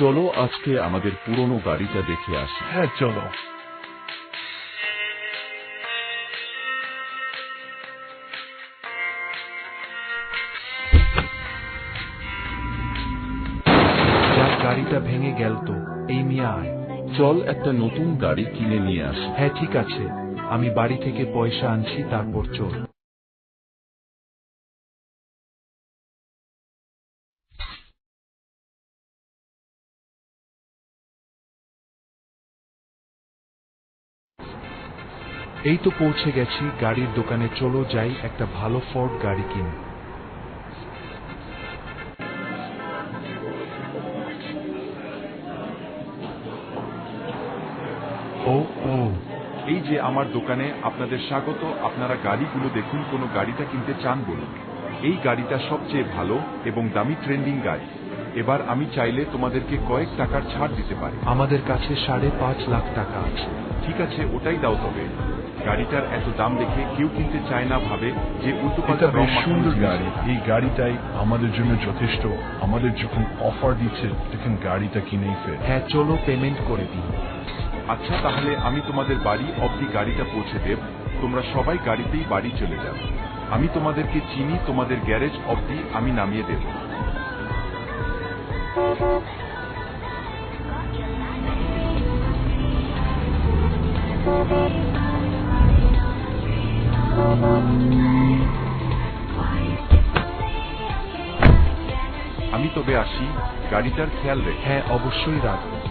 চলো আজকে আমাদের পুরনো গাড়িটা দেখে আসি। হ্যাঁ চলো। যার গাড়িটা ভেঙে গেল তো, এই মিয়া আয়। চল একটা নতুন গাড়ি কিনে নিয়ে আসি। হ্যাঁ ঠিক আছে, আমি বাড়ি থেকে পয়সা আনছি, তারপর চল। এই তো পৌঁছে গেছি গাড়ির দোকানে, চলো যাই একটা ভালো ফোর্ড গাড়ি কিনি। ও ও এই যে আমার দোকানে আপনাদের স্বাগত। আপনারা গাড়িগুলো দেখুন, কোনো গাড়িটা কিনতে চান বলুন। এই গাড়িটা সবচেয়ে ভালো এবং দামি ট্রেন্ডিং গাড়ি। এবার আমি চাইলে তোমাদেরকে কয়েক টাকার ছাড় দিতে পারি। আমাদের কাছে 5.5 লাখ টাকা আছে। ঠিক আছে, ওটাই দাও। তবে গাড়িটার এত দাম দেখে কেউ কিনতে চায় না, ভাবে যে উল্টোপাল্টা এটা রং বেশ মাখানো সুন্দর জিনিস গাড়ি। এটা। এই গাড়িটাই আমাদের জন্য যথেষ্ট। আমাদের যখন অফার দিচ্ছে তখন গাড়িটা কিনেই ফের। হ্যাঁ চলো পেমেন্ট করে দিই। আচ্ছা, তাহলে আমি তোমাদের বাড়ি অবধি গাড়িটা পৌঁছে দেব। তোমরা সবাই গাড়িতেই বাড়ি চলে যাবে। আমি তোমাদেরকে চিনি, তোমাদের গ্যারেজ অবধি আমি নামিয়ে দেব। আমি তবে আসি, গাড়িটার খেয়াল রেখে। হ্যাঁ অবশ্যই রাখবো।